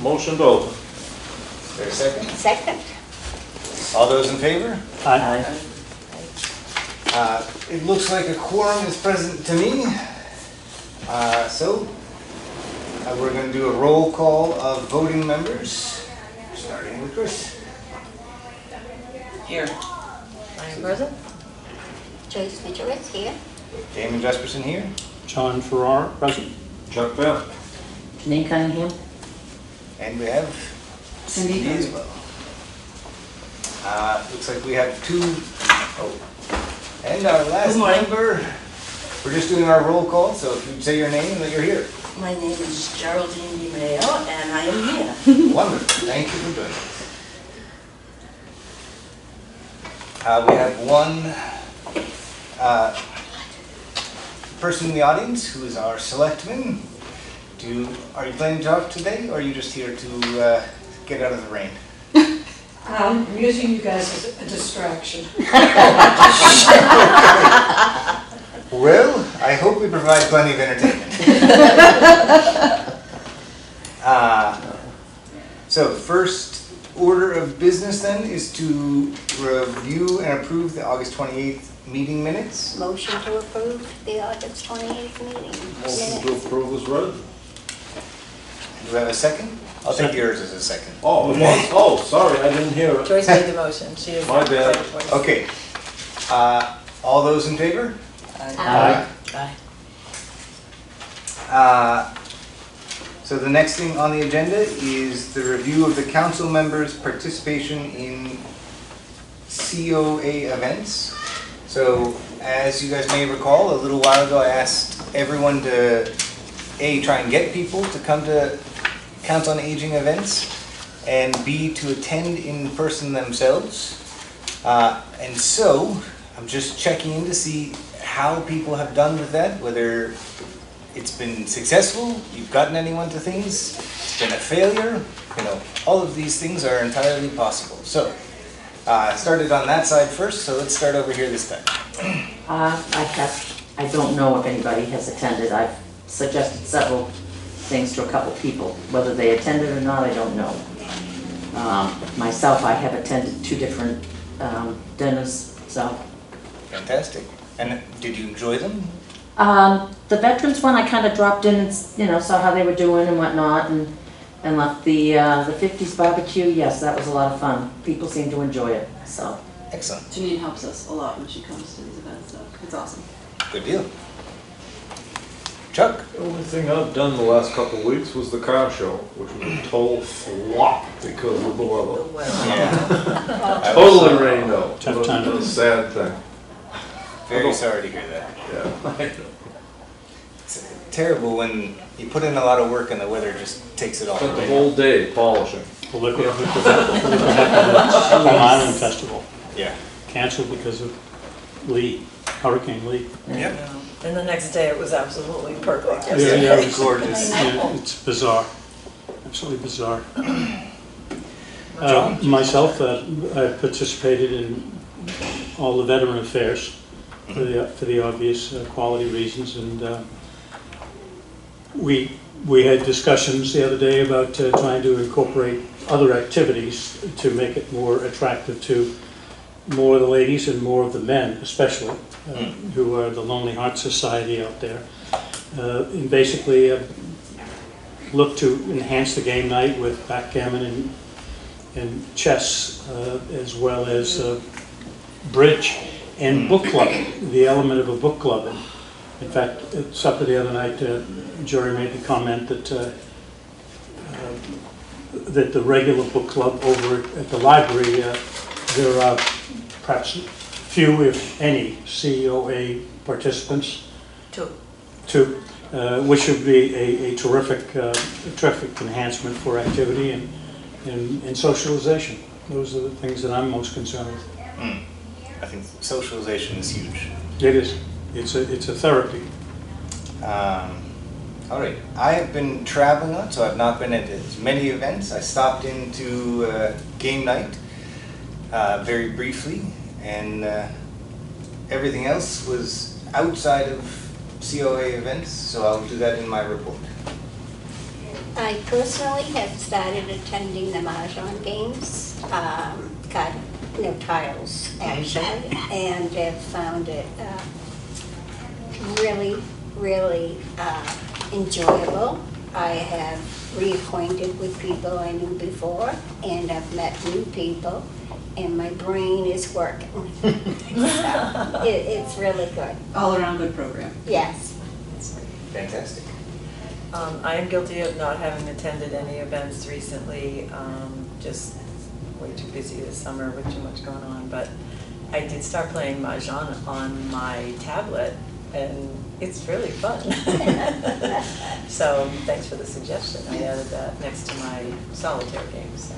Motion to open. Is there a second? Second. All those in favor? Aye. It looks like a quorum is present to me. So we're going to do a roll call of voting members, starting with Chris. Here. I am present. Joyce Mitchell here. Damon Jesperson here. John Farrar, present. Chuck Bell. Janine Cunningham. And we have Cindy as well. Looks like we have two. Oh. And our last Good morning. member. We're just doing our roll call, so if you'd say your name and that you're here. My name is Geraldine DiMaio, and I am here. Wonderful. Thank you for joining us. We have one person in the audience who is our selectman. Are you planning to talk today, or are you just here to get out of the rain? I'm using you guys as a distraction. Well, I hope we provide plenty of entertainment. So the first order of business then is to review and approve the August 28th meeting minutes. Motion to approve the August 28th meeting Motion to minutes. approve is read. Do we have a second? I'll take yours as a second. Oh, it was, oh, sorry, I didn't hear it. Joyce made the motion. She is. My bad. Okay. All those in favor? Aye. So the next thing on the agenda is the review of the council members' participation in COA events. So as you guys may recall, a little while ago I asked everyone to A, try and get people to come to Council on Aging events, and B, to attend in person themselves. And so I'm just checking in to see how people have done with that, whether it's been successful, you've gotten anyone to things, it's been a failure, all of these things are entirely possible. So, I started on that side first, so let's start over here this time. I don't know if anybody has attended. I've suggested several things to a couple people. Whether they attended or not, I don't know. Myself, I have attended two different dinners, so. Fantastic. And did you enjoy them? The veterans one, I kind of dropped in and, saw how they were doing and whatnot, and left. The 50s barbecue, yes, that was a lot of fun. People seem to enjoy it, so. Excellent. Janine helps us a lot when she comes to these events, so it's awesome. Good deal. Chuck? The only thing I've done the last couple of weeks was the car show, which was a total flop because of the weather. Yeah. Totally rained out. Tough time. It was a sad thing. Very sorry to hear that. Yeah, I know. It's terrible when you put in a lot of work and the weather just takes it all Spent the away. whole day polishing. Well, look what happened at Long Island Festival. Yeah. Canceled because of Hurricane Lee. Yep. And the next day it was absolutely perfect. Yeah, it was Gorgeous. Yeah, it's bizarre, absolutely bizarre. John? Myself, I participated in all the veteran affairs for the obvious quality reasons, and we had discussions the other day about trying to incorporate other activities to make it more attractive to more of the ladies and more of the men, especially, who are the Lonely Heart Society out there. And basically look to enhance the game night with backgammon and chess, as well as bridge and book club, the element of a book club. And in fact, at supper the other night, Jerry made the comment that that the regular book club over at the library, there are perhaps few, if any, COA participants. Two, which would be a terrific enhancement for activity and socialization. Those are the things that I'm most concerned with. I think socialization is huge. It is. It's a therapy. All right. I have been traveling a lot, so I've not been at as many events. I stopped into game night very briefly, and everything else was outside of COA events, so I'll do that in my report. I personally have started attending the Mahjong games, tiles actually, and have found it really, really enjoyable. I have reacquainted with people I knew before, and I've met new people, and my brain is working. So, it's really good. All around good program. Yes. Fantastic. I am guilty of not having attended any events recently, just way too busy this summer with too much going on, but I did start playing Mahjong on my tablet, and it's really fun. So thanks for the suggestion. I added that next to my solitaire games. So,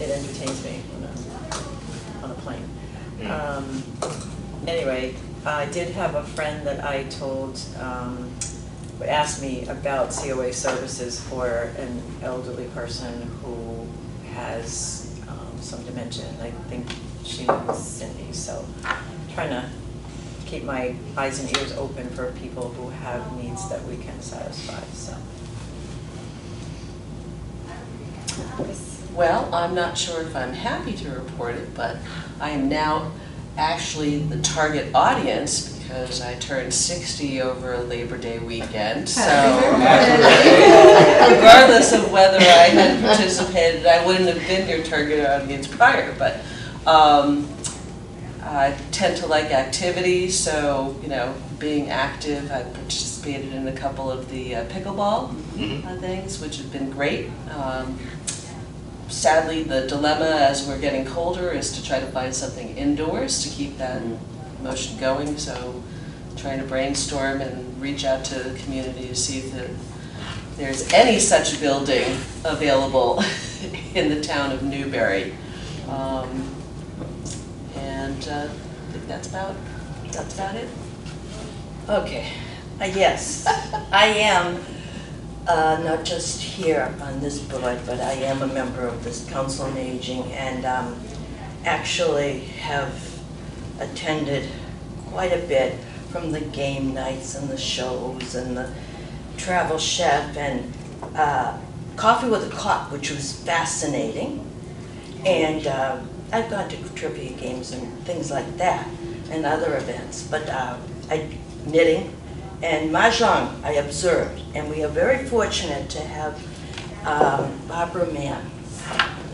it entertains me when I'm on a plane. Anyway, I did have a friend that I told, asked me about COA services for an elderly person who has some dementia, and I think she knows Cindy, so trying to keep my eyes and ears open for people who have needs that we can satisfy, so. Well, I'm not sure if I'm happy to report it, but I am now actually the target audience because I turned 60 over Labor Day weekend. So regardless of whether I had participated, I wouldn't have been your target audience prior, but I tend to like activities, so, you know, being active, I participated in a couple of the pickleball things, which have been great. Sadly, the dilemma as we're getting colder is to try to find something indoors to keep that motion going, so trying to brainstorm and reach out to the community to see if there's any such building available in the town of Newbury. And I think that's about it. Okay, yes, I am not just here on this board, but I am a member of this Council on Aging, and actually have attended quite a bit from the game nights and the shows and the Travel Chef and Coffee with a Cop, which was fascinating. And I've gone to trivia games and things like that and other events, but knitting and Mahjong I observed, and we are very fortunate to have Barbara Mann,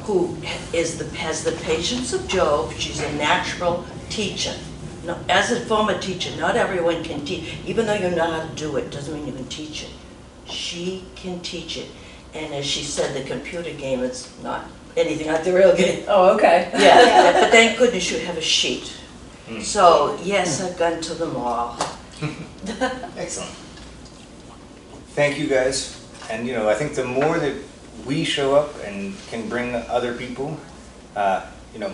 who has the patience of Job. She's a natural teacher. No, as a former teacher, not everyone can teach. Even though you know how to do it, doesn't mean you can teach it. She can teach it. And as she said, the computer game is not anything like the real game. Oh, okay. Yeah, but thank goodness you have a sheet. So, yes, I've gone to the mall. Excellent. Thank you guys. And I think the more that we show up and can bring other people,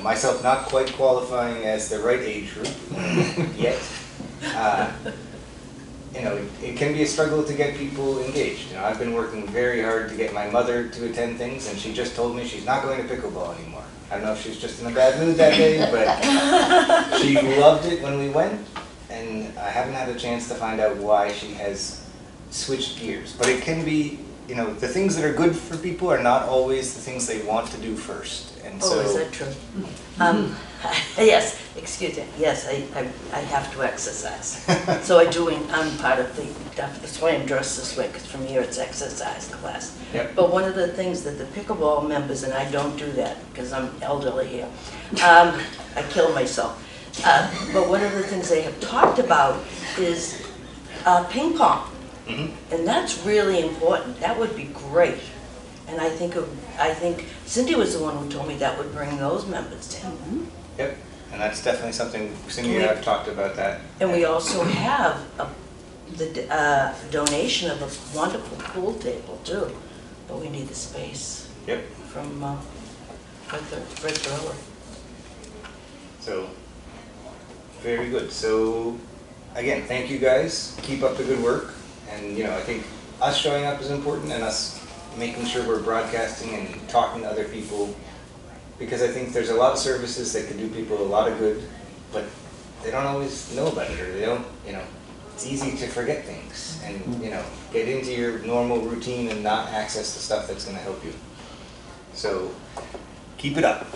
myself not quite qualifying as the right age group yet, it can be a struggle to get people engaged. I've been working very hard to get my mother to attend things, and she just told me she's not going to pickleball anymore. I don't know if she's just in a bad mood that day, but she loved it when we went, and I haven't had a chance to find out why she has switched gears. But it can be, the things that are good for people are not always the things they want to do first. And Oh, is that true? Yes, excuse me, yes, I have to exercise. So I'm part of that's why I'm dressed this way, because from here it's exercise class. Yep. But one of the things that the pickleball members, and I don't do that because I'm elderly here, I kill myself. But one of the things they have talked about is ping pong. And that's really important. That would be great. And I think Cindy was the one who told me that would bring those members in. Yep, and that's definitely something Cindy and I have talked about that. And we also have the donation of a wonderful pool table too, but we need the space. Yep. From Fred Thurler. So, very good. So, again, thank you guys. Keep up the good work. And, I think us showing up is important, and us making sure we're broadcasting and talking to other people, because I think there's a lot of services that can do people a lot of good, but they don't always know about it, or they don't, it's easy to forget things and, you know, get into your normal routine and not access the stuff that's gonna help you. So, keep it up.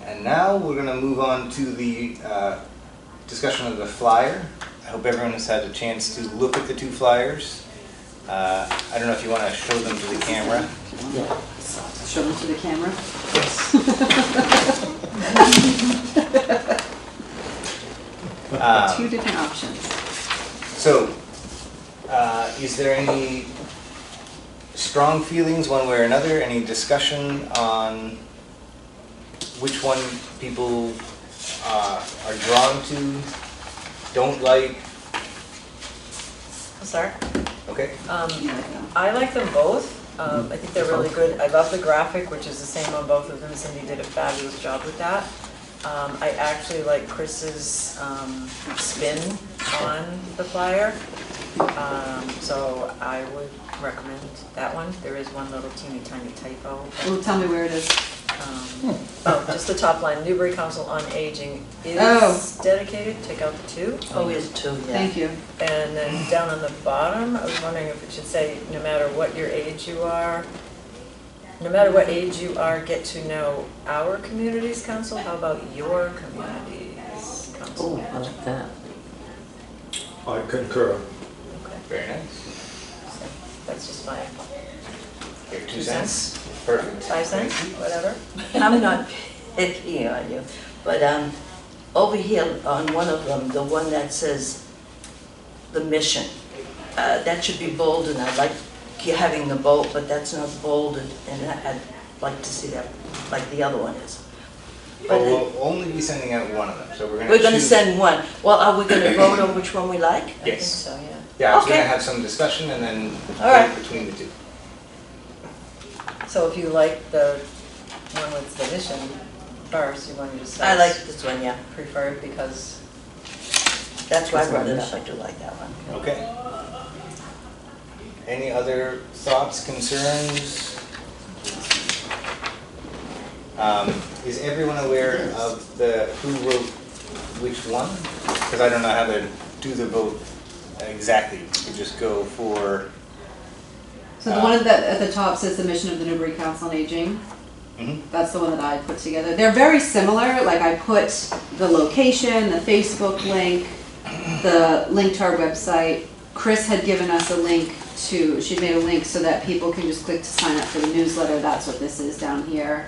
And now we're gonna move on to the discussion of the flyer. I hope everyone has had a chance to look at the two flyers. I don't know if you wanna show them to the camera. Show them to the camera. Two different options. So, is there any strong feelings one way or another? Any discussion on which one people are drawn to, don't like? I'll start. Okay. You like them? I like them both. I think they're really good. I love the graphic, which is the same on both of them. Cindy did a fabulous job with that. I actually like Chris's spin on the flyer. So I would recommend that one. There is one little teeny tiny typo. Well, tell me where it is. Oh, just the top line, Newbury Council on Aging is dedicated, take out the two. Oh, is two, yeah. Thank you. And then down on the bottom, I was wondering if it should say, no matter what your age you are, no matter what age you are, get to know our community's council. How about your community's council? Oh, I like that. I concur. Okay, Very nice. so that's just my Your 2 2 cents. cents. Perfect. 5 cents, whatever. I'm not picky on you, but over here on one of them, the one that says the mission, that should be bolded. I like having the bold, but that's not bolded, and I'd like to see that like the other one is. But But we'll only be sending out one of them, so we're gonna we're gonna choose- send one. Well, are we gonna vote on which one we like? I think Yes. so, yeah. Yeah, I was Okay. gonna have some discussion and then All right. vote between the two. So if you like the one with the mission first, you want to just say I like this one, yeah. preferred because, That's why I brought it up. I do like that one. Okay. Any other thoughts, concerns? Is everyone aware of who wrote which one? Because I don't know how to do the vote exactly. You could just go for, So the one that at the top says the mission of the Newbury Council on Aging. Mhm. That's the one that I put together. They're very similar, like I put the location, the Facebook link, the link to our website. Chris had given us a link she'd made a link so that people can just click to sign up for the newsletter. That's what this is down here.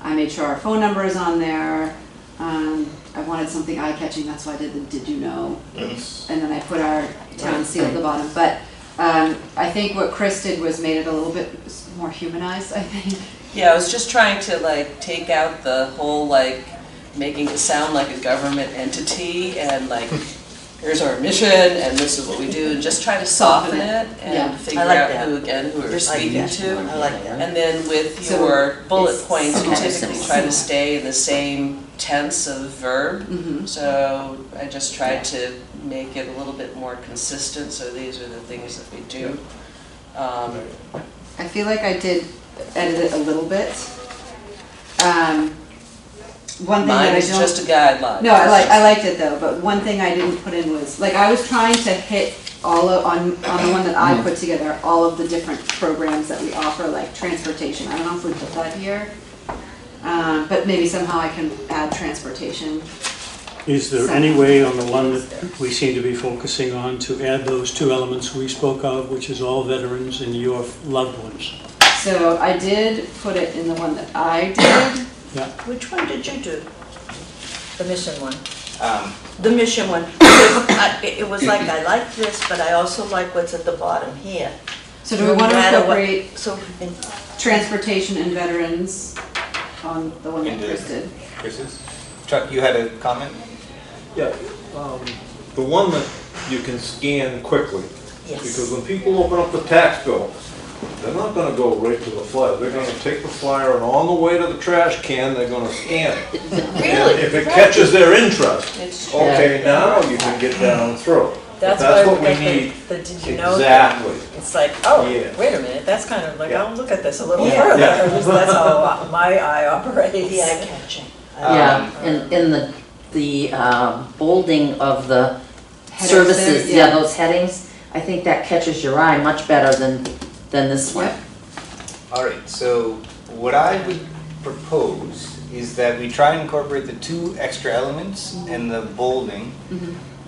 I made sure our phone number is on there. I wanted something eye-catching, that's why I did the did you know? Yes. And then I put our town seal at the bottom. But I think what Chris did was made it a little bit more humanized, I think. Yeah, I was just trying to like take out the whole like making it sound like a government entity and like here's our mission and this is what we do, and just try to soften it Yeah. and figure I like out that. who we're Like speaking that. to. I like that. And then with So your bullet it's points, you okay. typically try to stay in the same tense of verb. Mhm. So I just tried to make it a little bit more consistent, so these are the things that we do. I feel like I did edit it a little bit. One thing that Mine I is don't. just a guideline. No, I liked it though, but one thing I didn't put in was, like, I was trying to hit on the one that I put together, all of the different programs that we offer, like transportation. I don't know if we put that here, but maybe somehow I can add transportation. Is there any way on the one that we seem to be focusing on to add those two elements we spoke of, which is all veterans and your loved ones? So I did put it in the one that I did. Which one did you do? the mission one. The mission one. It was like, I like this, but I also like what's at the bottom here. So do we want No to matter what- incorporate So, transportation and veterans on the one that Into- Chris did? Chris's? Chuck, you had a comment? Yeah, the one that you can scan quickly. Because yes. when people open up the tax bill, they're not gonna go right to the flyer. They're gonna take the flyer and on the way to the trash can, they're gonna scan it. And Really? if it catches their interest, It's true. okay, now you can get down through. That's That's why what we got need. the did you know? Exactly. It's like, oh, Yeah. wait a minute, that's kind of like, Yeah. I'll look at this a little Yeah. further. Yeah. That's how my eye operates. The eye catching. Yeah, in the bolding of the Headers there, services, yeah, those headings, I think that catches your eye much better than this one. Yep. All right, so what I would propose is that we try and incorporate the 2 extra elements and the bolding,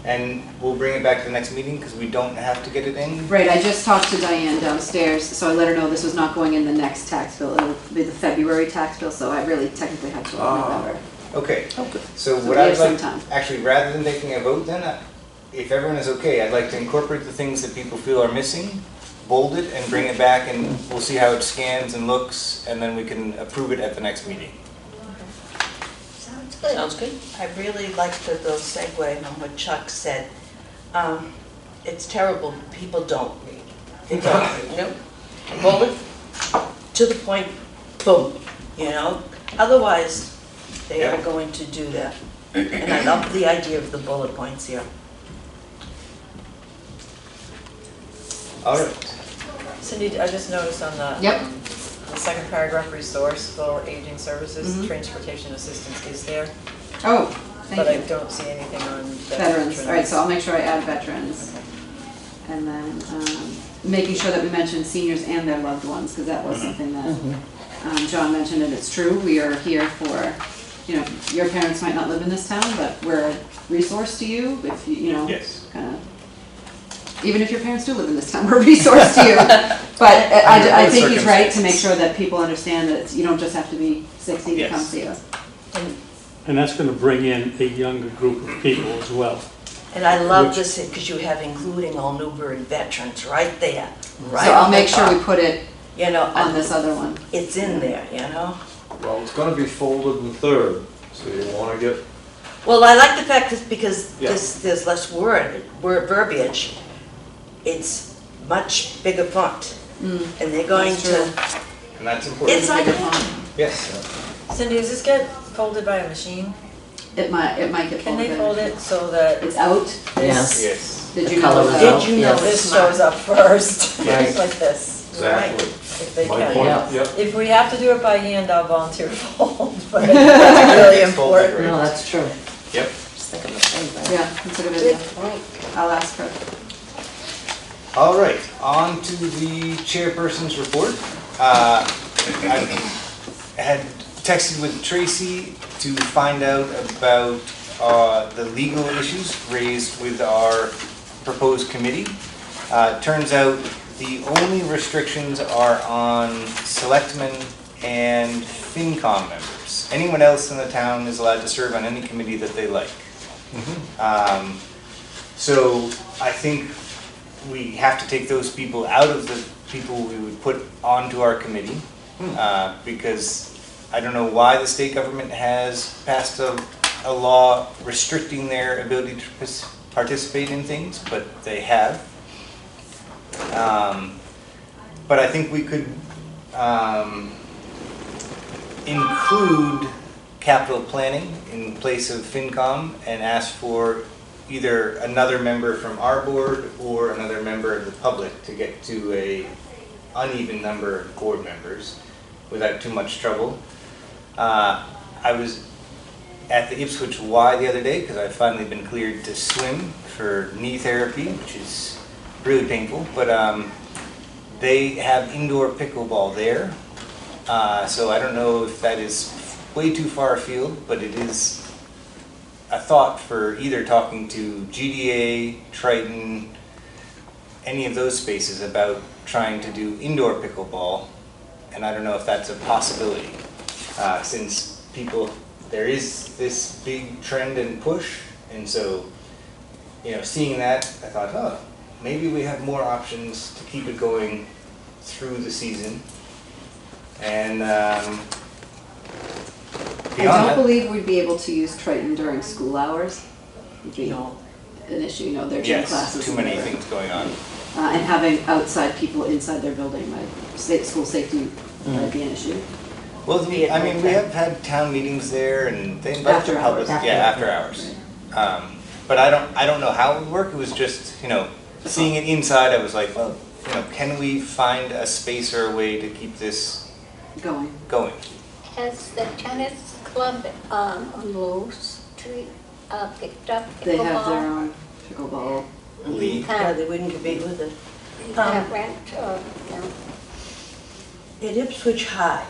and we'll bring it back to the next meeting because we don't have to get it in. Right, I just talked to Diane downstairs, so I let her know this was not going in the next tax bill. It'll be the February tax bill, so I really technically had to November. Okay, Okay. so So what we I'd have some like, time. actually, rather than taking a vote then, if everyone is okay, I'd like to incorporate the things that people feel are missing, bold it and bring it back, and we'll see how it scans and looks, and then we can approve it at the next meeting. Sounds good. Sounds good. I really liked the segue on what Chuck said. It's terrible, people don't read. They don't read. Nope. Bullet, to the point, boom, you know? Otherwise, they are Yeah. going to do that. And I love the idea of the bullet points here. All right. Cindy, I just noticed on the. Yep. The second paragraph, resourceful aging services, Mhm. transportation assistance is there, Oh, but I thank you. don't see anything on Veterans, all right, so I'll make sure I add veterans. And then, making sure that we mention seniors and their loved ones, because that was something that, John mentioned, and it's true, we are here for, you know, your parents might not live in this town, but we're a resource to you, if you, you know, Yes. kind of, even if your parents do live in this town, we're a resource to you. But I think he's right to make sure that people understand that it's, you don't just have to be 60 to come Yes. see us. And that's gonna bring in a younger group of people as well. And I love Which- this, because you have including all Newbury veterans right there, right So I'll on the make sure we top. put it You know, on this other one. it's in there, you know? Well, it's gonna be folded in third, so you wanna get, Well, I like the fact that because Yeah. there's less word verbiage, it's much bigger font. And they're going That's to, true. And that's important. it's like, Yes. Cindy, does this get folded by a machine? It might get Can folded. they fold it so that It's out? this, Yes. Did you The color know is that? out. did you know Yes. this? this shows up first? Right. Like this, exactly. if they My can. point, Yeah. yep. If we have to do it by hand, I'll volunteer to fold, but it's really It's folded, important. No, that's true. Yep. Just think of the same thing. Yeah, that's a good idea. Good point. I'll ask her. All right, on to the chairperson's report. I had texted with Tracy to find out about the legal issues raised with our proposed committee. Turns out the only restrictions are on selectmen and FinCom members. Anyone else in the town is allowed to serve on any committee that they like. So I think we have to take those people out of the people we would put onto our committee, because I don't know why the state government has passed a law restricting their ability to participate in things, but they have. But I think we could include capital planning in place of FinCom and ask for either another member from our board or another member of the public to get to a uneven number of board members without too much trouble. I was at the Ipswich Y the other day because I've finally been cleared to swim for knee therapy, which is really painful, but they have indoor pickleball there. So I don't know if that is way too far afield, but it is a thought for either talking to GDA, Triton, any of those spaces about trying to do indoor pickleball. And I don't know if that's a possibility, since there is this big trend and push. And so, seeing that, I thought, oh, maybe we have more options to keep it going through the season. And I beyond don't that, believe we'd be able to use Triton during school hours. Would be No. an issue, their gym yes, classes. too and many their- things going on. And having outside people inside their building, like school safety might be an issue. Well, Be I at mean, night we time. have had town meetings there, and they invite After the public. hours. Yeah, after hours. But I don't know how it would work. It was just, seeing it inside. I was like, well, can we find a space or a way to keep this Going. going? Has the tennis club on Low Street picked up They have their pickleball? own pickleball Yeah, they wouldn't compete with it. Can't rent or, you know. At Ipswich High,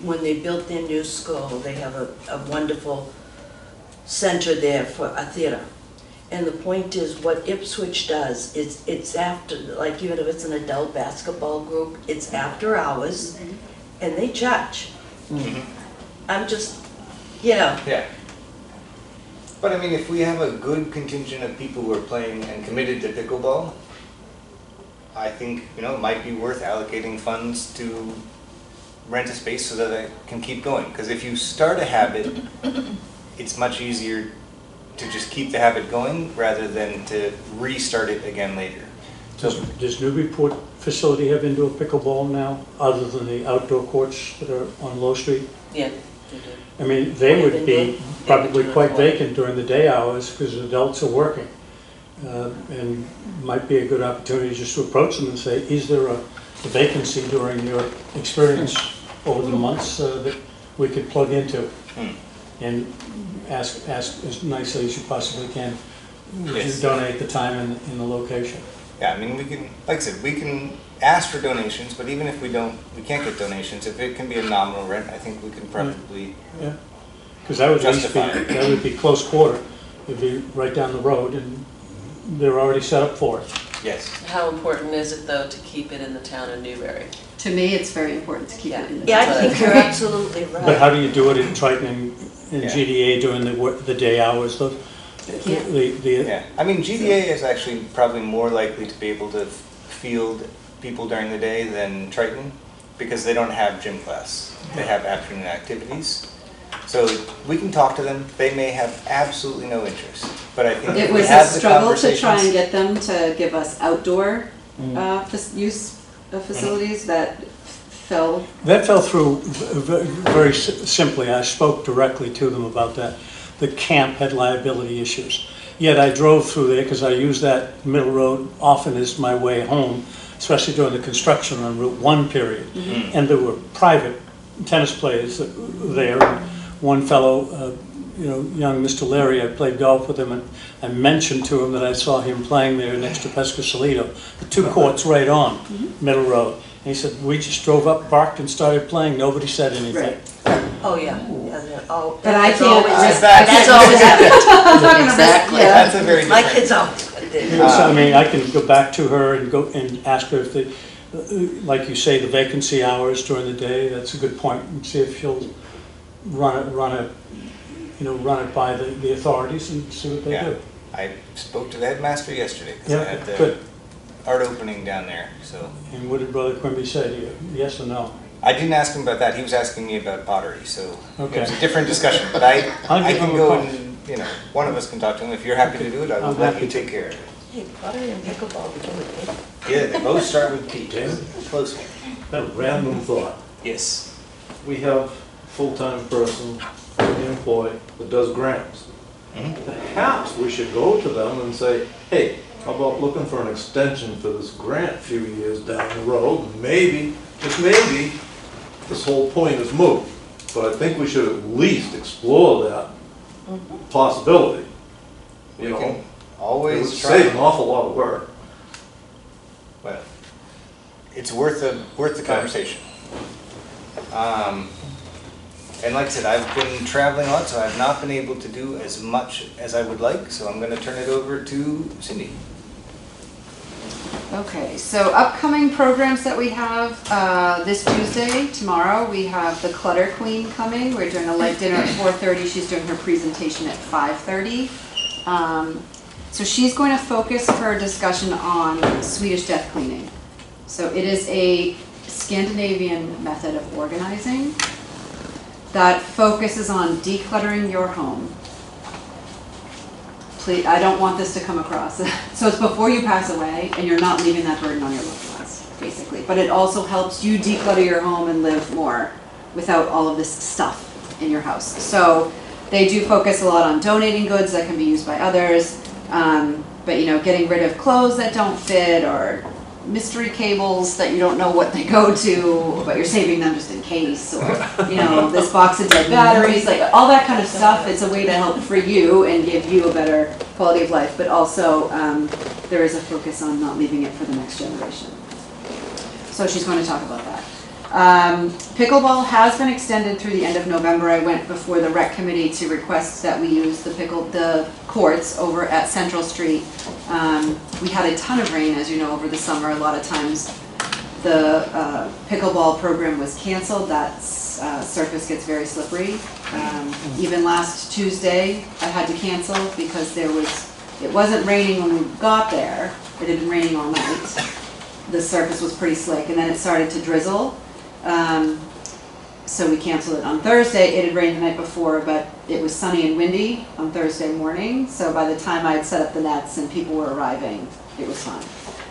when they built their new school, they have a wonderful center there for a theater. And the point is, what Ipswich does is it's after, like even if it's an adult basketball group, it's after hours, and they charge. I'm just, Yeah. But I mean, if we have a good contingent of people who are playing and committed to pickleball, I think, it might be worth allocating funds to rent a space so that it can keep going. Because if you start a habit, it's much easier to just keep the habit going rather than to restart it again later. Does Newburyport facility have indoor pickleball now, other than the outdoor courts that are on Low Street? Yeah, they do. I mean, they would be probably quite vacant during the day hours because adults are working. And might be a good opportunity just to approach them and say, is there a vacancy during your experience over the months that we could plug into? And ask as nicely as you possibly can, would you Yes. donate the time and the location? Yeah, I mean, we can, like I said, we can ask for donations, but even if we can't get donations, if it can be a nominal rent, I think we can probably, Yeah, because that would at least be, Justify it. that would be close quarter. It'd be right down the road and they're already set up for it. yes. How important is it, though, to keep it in the town of Newbury? To me, it's very important to keep it in the. Yeah, I think you're absolutely right. But how do you do it in Triton and Yeah. GDA during the day hours? The Yeah, I mean, GDA is actually probably more likely to be able to field people during the day than Triton because they don't have gym class. They have afternoon activities. So we can talk to them. They may have absolutely no interest, but I think It if we was a have the struggle to try and conversations. get them to give us outdoor use of facilities that fell. That fell through very simply. I spoke directly to them about that. The camp had liability issues. Yet I drove through there because I use that middle road often as my way home, especially during the construction on Route 1 period. And there were private tennis players there. One fellow, young Mr. Larry, I played golf with him, and I mentioned to him that I saw him playing there next to Pescasolido, the two courts right on Middle Road. And he said, we just drove up, parked, and started playing. Nobody said anything. Oh, yeah. Oh, But I that's can't always- risk. That's always happened. I'm not gonna risk, Exactly. yeah. That's a very My different. kids always did. So, I mean, I can go back to her and go and ask her if like you say, the vacancy hours during the day, that's a good point, and see if she'll run it by the authorities and see what they Yeah. do. I spoke to the headmaster yesterday because I Yeah, had the good. art opening down there, so. And what did Brother Quimby say to you? Yes or no? I didn't ask him about that. He was asking me about pottery, so it Okay. was a different discussion. But I I'll give can him a go call. and, one of us can talk to him. If you're happy to do it, I will I'm let happy you to. take care of it. Hey, pottery and pickleball begin with P. Yeah, they both start with P. Yeah. Close one. A random thought. Yes. We have a full-time person we employ that does grants. Perhaps we should go to them and say, hey, how about looking for an extension for this grant a few years down the road? Maybe, just maybe, this whole point is moot. But I think we should at least explore that possibility. We You know, can it would always save an try. awful lot of work. Well, it's worth the conversation. And like I said, I've been traveling a lot, so I've not been able to do as much as I would like. So I'm going to turn it over to Cindy. Okay, so upcoming programs that we have, this Tuesday, tomorrow, we have the Clutter Queen coming. We're doing a light dinner at 4:30. She's doing her presentation at 5:30. So she's going to focus her discussion on Swedish death cleaning. So it is a Scandinavian method of organizing that focuses on decluttering your home. Please, I don't want this to come across. So it's before you pass away and you're not leaving that burden on your loved ones, basically. But it also helps you declutter your home and live more without all of this stuff in your house. So they do focus a lot on donating goods that can be used by others, but getting rid of clothes that don't fit or mystery cables that you don't know what they go to, but you're saving them just in case, or, you know, this box of dead batteries, like all that kind of stuff. It's a way to help for you and give you a better quality of life, but also there is a focus on not leaving it for the next generation. So she's going to talk about that. Pickleball has been extended through the end of November. I went before the rec committee to request that we use the courts over at Central Street. We had a ton of rain, as you know, over the summer. A lot of times the pickleball program was canceled. That surface gets very slippery. Even last Tuesday, I had to cancel because it wasn't raining when we got there. It had been raining all night. The surface was pretty slick, and then it started to drizzle. So we canceled it on Thursday. It had rained the night before, but it was sunny and windy on Thursday morning. So by the time I had set up the nets and people were arriving, it was fine.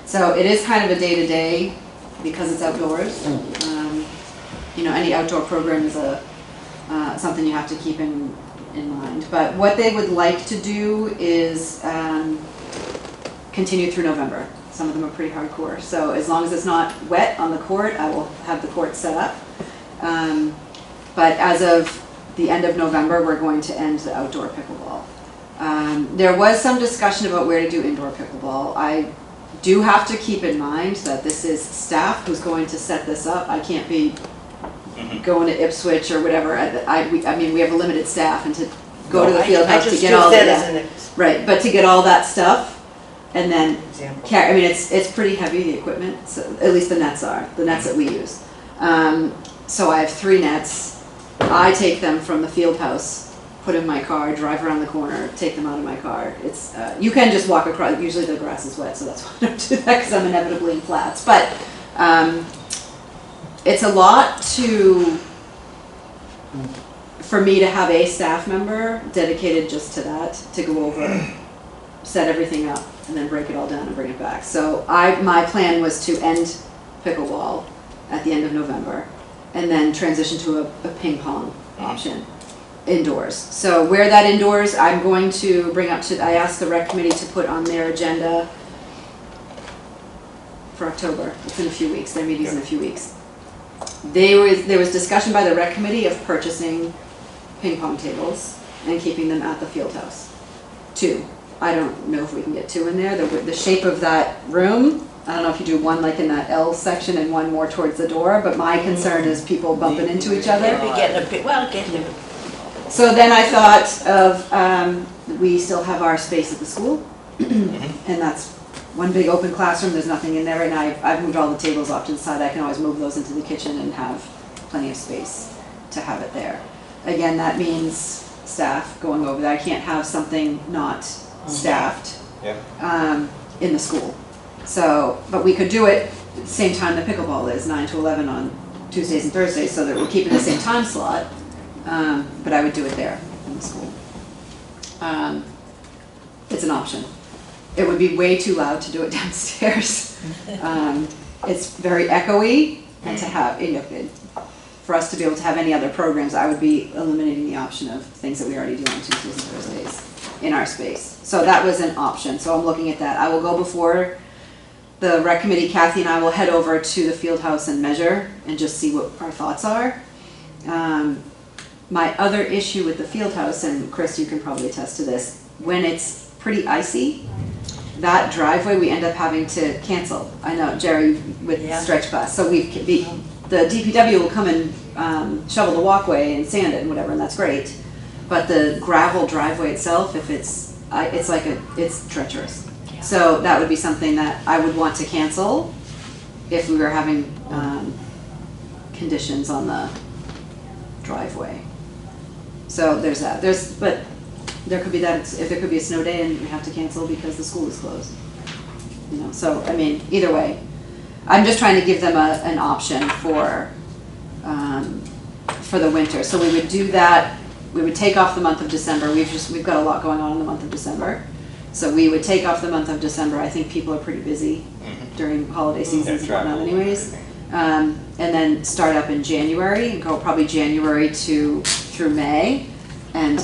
So it is kind of a day-to-day because it's outdoors. You know, any outdoor program is something you have to keep in mind. But what they would like to do is continue through November. Some of them are pretty hardcore. So as long as it's not wet on the court, I will have the court set up. But as of the end of November, we're going to end the outdoor pickleball. There was some discussion about where to do indoor pickleball. I do have to keep in mind that this is staff who's going to set this up. I can't be going to Ipswich or whatever. I mean, we have a limited staff, and to go to the field house to get all that. Right, but to get all that stuff. And then, I mean, it's pretty heavy, the equipment, so at least the nets are, the nets that we use. So I have 3 nets. I take them from the field house, put in my car, drive around the corner, take them out of my car. It's you can just walk across, usually the grass is wet, so that's why I don't do that, because I'm inevitably in flats. But it's a lot for me to have a staff member dedicated just to that, to go over, set everything up, and then break it all down and bring it back. So my plan was to end pickleball at the end of November and then transition to a ping pong option indoors. So where that indoors, I'm going to bring up I asked the rec committee to put on their agenda for October. It's in a few weeks. Their meeting's in a few weeks. There was discussion by the rec committee of purchasing ping pong tables and keeping them at the field house. 2. I don't know if we can get 2 in there. The shape of that room, I don't know if you do one like in that L section and one more towards the door, but my concern is people bumping into each other. So then I thought of, we still have our space at the school, and that's one big open classroom. There's nothing in there right now. I've moved all the tables off to the side. I can always move those into the kitchen and have plenty of space to have it there. Again, that means staff going over there. I can't have something not staffed in the school. So, but we could do it at the same time the pickleball is, 9 to 11 on Tuesdays and Thursdays, so that we're keeping the same time slot. But I would do it there in the school. It's an option. It would be way too loud to do it downstairs. It's very echoey, and to have, for us to be able to have any other programs, I would be eliminating the option of things that we already do on Tuesdays and Thursdays in our space. So that was an option, so I'm looking at that. I will go before the rec committee. Kathy and I will head over to the field house and measure and just see what our thoughts are. My other issue with the field house, and Chris, you can probably attest to this, when it's pretty icy, that driveway we end up having to cancel. I know, Jerry, with stretch bus. So the DPW will come and shovel the walkway and sand it and whatever, and that's great. But the gravel driveway itself, if it's treacherous. Yeah. So that would be something that I would want to cancel if we were having conditions on the driveway. So there's that. But there could be that, if there could be a snow day and we have to cancel because the school is closed. So I mean, either way, I'm just trying to give them an option for the winter. So we would do that. We would take off the month of December. We've got a lot going on in the month of December. So we would take off the month of December. I think people are pretty busy during holiday seasons and whatnot anyways. And then start up in January and go probably January through May. And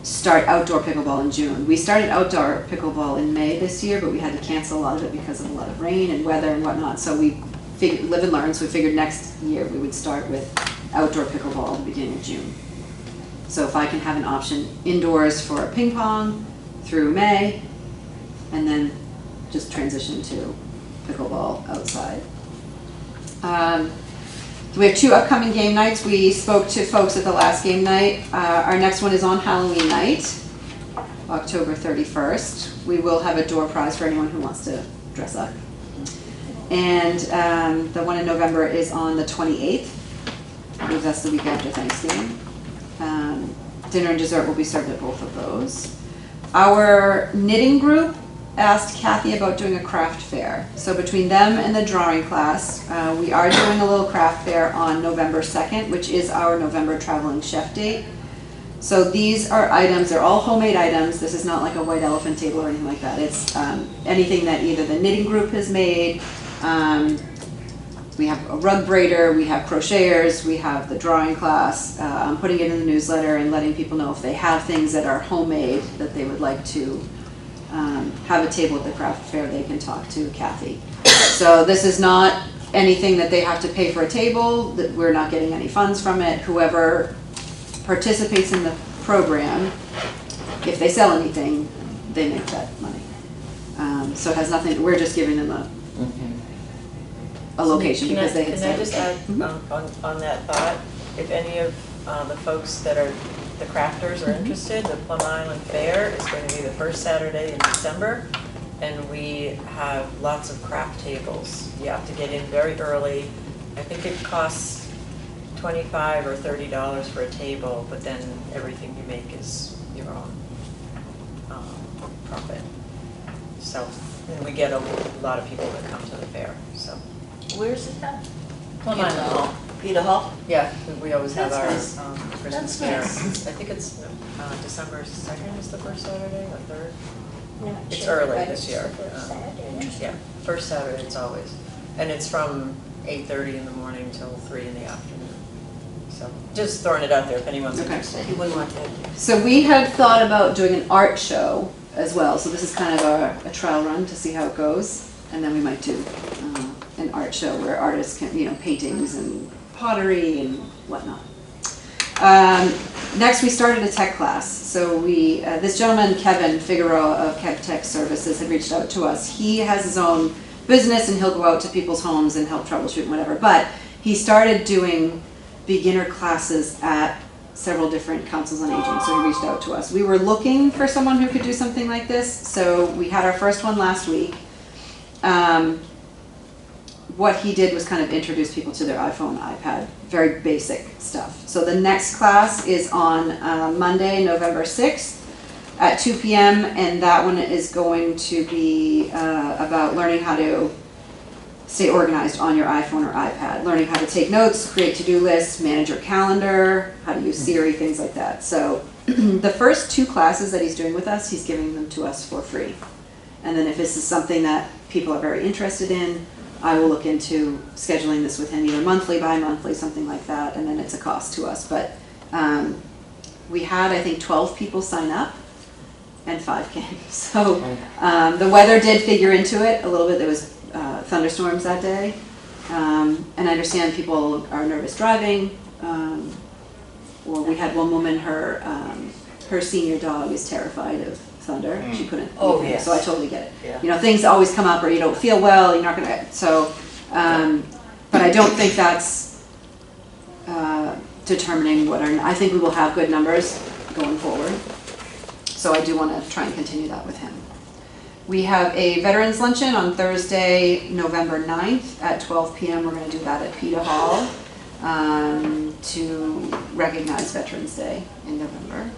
start outdoor pickleball in June. We started outdoor pickleball in May this year, but we had to cancel a lot of it because of a lot of rain and weather and whatnot. So we figured, live and learn, so we figured next year we would start with outdoor pickleball at the beginning of June. So if I can have an option indoors for ping pong through May, and then just transition to pickleball outside. We have 2 upcoming game nights. We spoke to folks at the last game night. Our next one is on Halloween night, October 31st. We will have a door prize for anyone who wants to dress up. And the one in November is on the 28th. I believe that's the week after Thanksgiving. Dinner and dessert will be served at both of those. Our knitting group asked Kathy about doing a craft fair. So between them and the drawing class, we are doing a little craft fair on November 2nd, which is our November traveling chef date. So these are items, they're all homemade items. This is not like a white elephant table or anything like that. It's anything that either the knitting group has made. We have a rug braider, we have crocheters, we have the drawing class. I'm putting it in the newsletter and letting people know if they have things that are homemade that they would like to have a table at the craft fair, they can talk to Kathy. So this is not anything that they have to pay for a table, that we're not getting any funds from it. Whoever participates in the program, if they sell anything, they make that money. So it has nothing, we're just giving them a location because they had Can I said. just add on that thought, if any of the folks that are the crafters are interested, the Plum Island Fair is going to be the first Saturday in December, and we have lots of craft tables. You have to get in very early. I think it costs $25 or $30 for a table, but then everything you make is your own profit. So, and we get a lot of people that come to the fair, so. Where's it at? Plum Island Hall. Peter Hall? Yeah, we always have our That's Christmas That's fair. nice. I think it's December 2nd is the first Saturday, or 3rd? Not It's sure, early but this it's year. the first Saturday. Yeah, first Saturday it's always. And it's from 8:30 in the morning till 3 in the afternoon. So just throwing it out there if anyone's Okay. interested. You wouldn't want that. So we had thought about doing an art show as well. So this is kind of a trial run to see how it goes. And then we might do an art show where artists can, paintings and pottery and whatnot. Next, we started a tech class. So we, this gentleman, Kevin Figueroa of Kev Tech Services, had reached out to us. He has his own business and he'll go out to people's homes and help troubleshoot and whatever. But he started doing beginner classes at several different councils on aging, so he reached out to us. We were looking for someone who could do something like this, so we had our first one last week. What he did was kind of introduce people to their iPhone, iPad, very basic stuff. So the next class is on Monday, November 6th at 2 p.m. and that one is going to be about learning how to stay organized on your iPhone or iPad, learning how to take notes, create to-do lists, manage your calendar, how to use Siri, things like that. So the first 2 classes that he's doing with us, he's giving them to us for free. And then if this is something that people are very interested in, I will look into scheduling this with him either monthly, bi-monthly, something like that, and then it's a cost to us. But we had, I think, 12 people sign up and 5 came. So the weather did figure into it a little bit. There was thunderstorms that day. And I understand people are nervous driving. Or we had one woman, her senior dog is terrified of thunder. She couldn't. Oh, leave, yes. So I totally get it. Yeah. Things always come up, or you don't feel well. You're not gonna. So, but I don't think that's determining what our. I think we will have good numbers going forward. So I do want to try and continue that with him. We have a veterans luncheon on Thursday, November 9th at 12 p.m. We're going to do that at PETA Hall to recognize Veterans Day in November.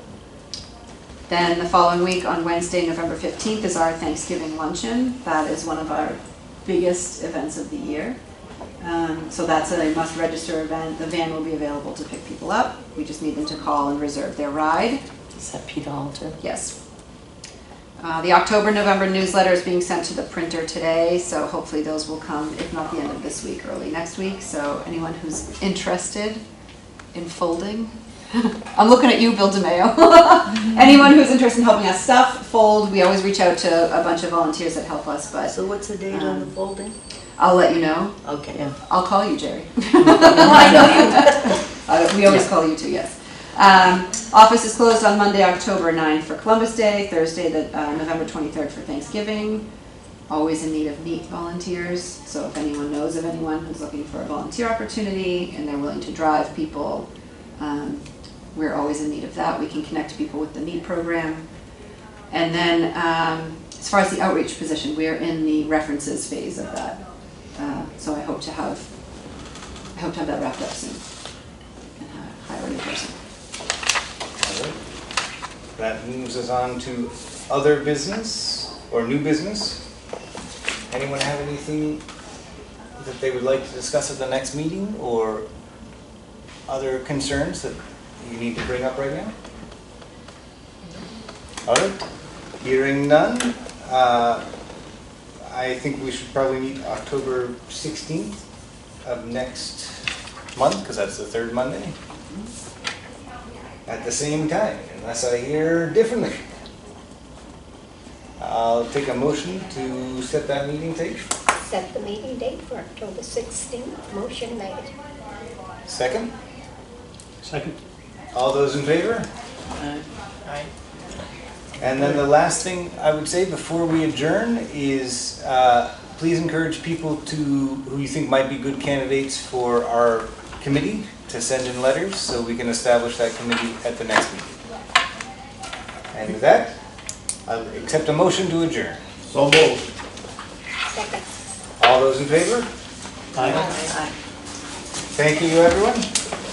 Then the following week on Wednesday, November 15th is our Thanksgiving luncheon. That is one of our biggest events of the year. So that's a must register event. The van will be available to pick people up. We just need them to call and reserve their ride. Is that Peter Hall too? Yes. The October-November newsletter is being sent to the printer today, so hopefully those will come, if not the end of this week, early next week. So anyone who's interested in folding, I'm looking at you, Bill DeMayo. Anyone who's interested in helping us stuff, fold, we always reach out to a bunch of volunteers that help us, but So what's the date on the folding? I'll let you know. Okay. I'll call you, Jerry. I know you. We always call you too, yes. Office is closed on Monday, October 9th for Columbus Day, Thursday, November 23rd for Thanksgiving. Always in need of NEAT volunteers, so if anyone knows of anyone who's looking for a volunteer opportunity and they're willing to drive people, we're always in need of that. We can connect people with the NEAT program. And then as far as the outreach position, we're in the references phase of that. So I hope to have that wrapped up soon and hire a new person. All right. That moves us on to other business or new business. Anyone have anything that they would like to discuss at the next meeting or other concerns that you need to bring up right now? All right. Hearing none, I think we should probably meet October 16th of next month, because that's the third Monday, at the same time, unless I hear differently. I'll take a motion to set that meeting date. Set the meeting date for October 16th. Motion made. Second. Second? All those in favor? Aye. And then the last thing I would say before we adjourn is please encourage people who you think might be good candidates for our committee to send in letters so we can establish that committee at the next meeting. And with that, I'll accept a motion to adjourn. So moved. Second. All those in favor? Aye. Aye. Thank you, everyone.